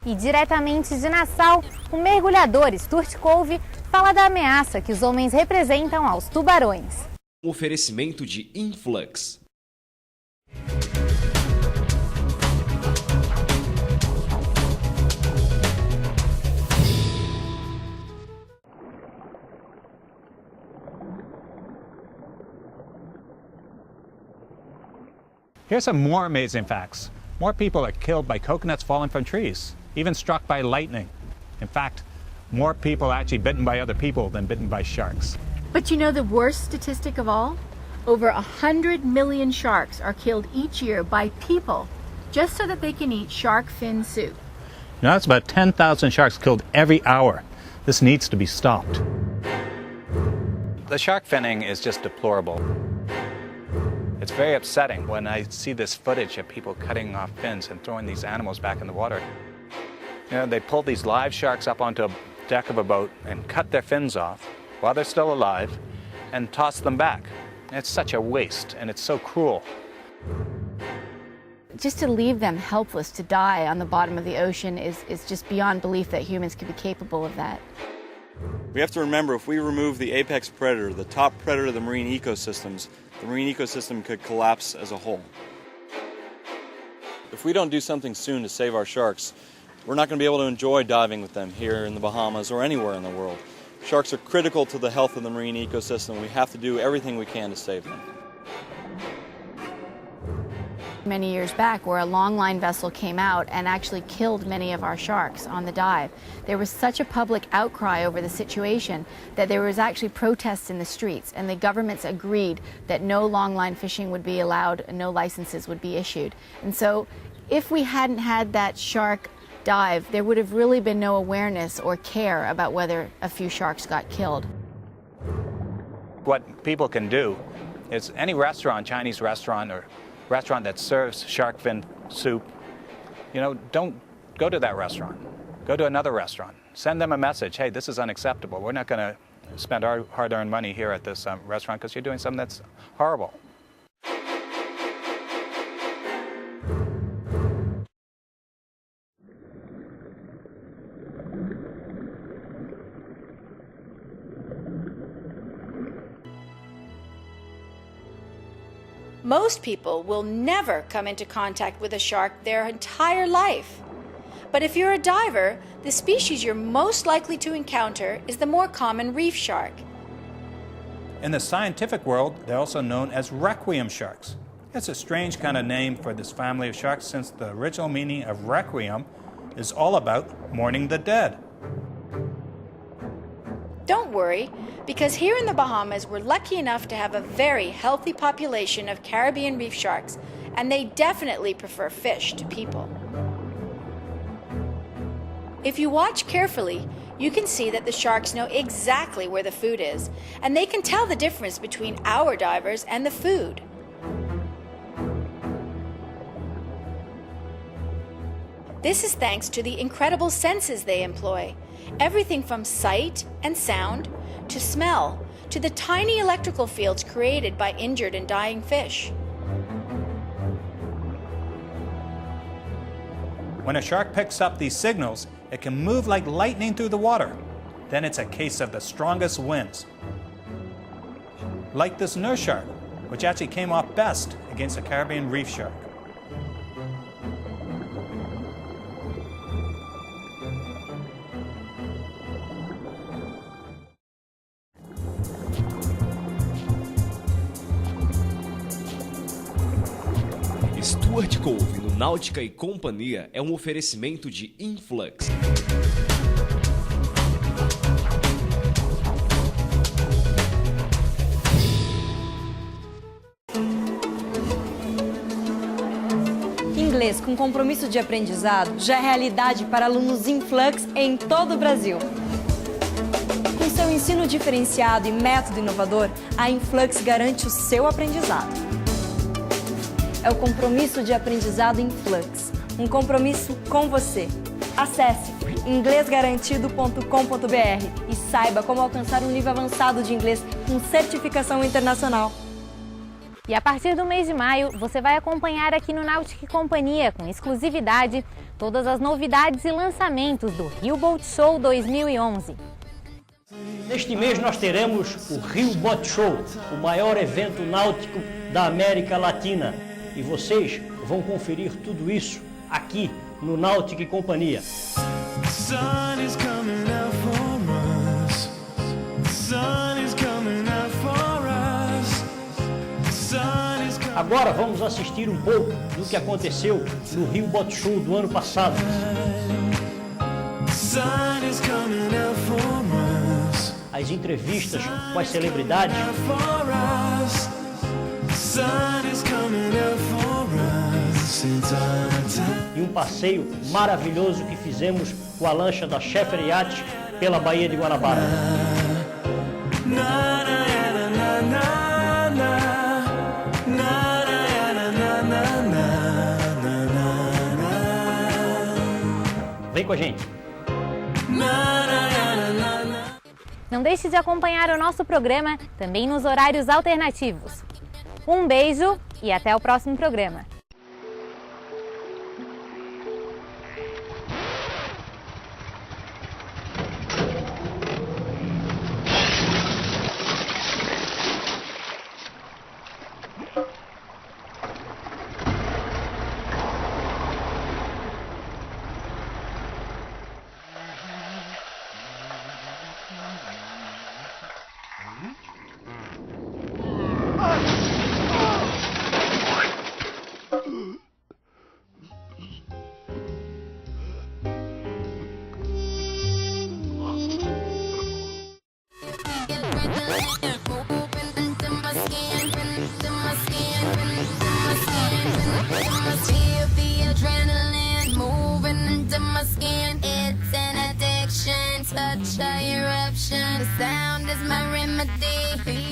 E diretamente de Nassau, o mergulhador Stuart Cove fala da ameaça que os homens representam aos tubarões. Um oferecimento de Influx. Here's some more amazing facts. More people are killed by coconuts falling from trees, even struck by lightning. In fact, more people are actually bitten by other people than bitten by sharks. But you know the worst statistic of all? Over 100 million sharks are killed each year by people just so that they can eat shark fin soup. Now that's about 10,000 sharks killed every hour. This needs to be stopped. The shark finning is just deplorable. It's very upsetting when I see this footage of people cutting off fins and throwing these animals back in the water. You know, they pull these live sharks up onto a deck of a boat and cut their fins off while they're still alive and toss them back. It's such a waste and it's so cruel. Just to leave them helpless to die on the bottom of the ocean is just beyond belief that humans could be capable of that. We have to remember, if we remove the apex predator, the top predator of the marine ecosystems, the marine ecosystem could collapse as a whole. If we don't do something soon to save our sharks, we're not going to be able to enjoy diving with them here in the Bahamas or anywhere in the world. Sharks are critical to the health of the marine ecosystem. We have to do everything we can to save them. Many years back, where a longline vessel came out and actually killed many of our sharks on the dive. There was such a public outcry over the situation that there was actually protests in the streets, and the governments agreed that no longline fishing would be allowed and no licenses would be issued. And so if we hadn't had that shark dive, there would have really been no awareness or care about whether a few sharks got killed. What people can do is any restaurant, Chinese restaurant or restaurant that serves shark fin soup, you know, don't go to that restaurant. Go to another restaurant. Send them a message, hey, this is unacceptable. We're not going to spend our hard-earned money here at this restaurant because you're doing something that's horrible. Most people will never come into contact with a shark their entire life. But if you're a diver, the species you're most likely to encounter is the more common reef shark. In the scientific world, they're also known as requiem sharks. It's a strange kind of name for this family of sharks since the original meaning of requiem is all about mourning the dead. Don't worry, because here in the Bahamas, we're lucky enough to have a very healthy population of Caribbean reef sharks, and they definitely prefer fish to people. If you watch carefully, you can see that the sharks know exactly where the food is, and they can tell the difference between our divers and the food. This is thanks to the incredible senses they employ. Everything from sight and sound, to smell, to the tiny electrical fields created by injured and dying fish. When a shark picks up these signals, it can move like lightning through the water. Then it's a case of the strongest winds. Like this nurse shark, which actually came off best against a Caribbean reef shark. Stuart Cove no Náutica e Companhia é um oferecimento de Influx. Inglês com compromisso de aprendizado já é realidade para alunos Influx em todo o Brasil. Com seu ensino diferenciado e método inovador, a Influx garante o seu aprendizado. É o compromisso de aprendizado Influx, um compromisso com você. Acesse inglesgarantido.com.br e saiba como alcançar um nível avançado de inglês com certificação internacional. E a partir do mês de maio, você vai acompanhar aqui no Náutica e Companhia, com exclusividade, todas as novidades e lançamentos do Rio Boa Show 2011. Neste mês nós teremos o Rio Boa Show, o maior evento náutico da América Latina. E vocês vão conferir tudo isso aqui no Náutica e Companhia. Agora vamos assistir um pouco do que aconteceu no Rio Boa Show do ano passado. As entrevistas com as celebridades e um passeio maravilhoso que fizemos com a lancha da Chefer Yacht pela Baía de Guanabara. Vem com a gente! Não deixe de acompanhar o nosso programa também nos horários alternativos. Um beijo e até o próximo programa. Feel the adrenaline moving into my skin. It's an addiction, such a eruption. The sound is my remedy.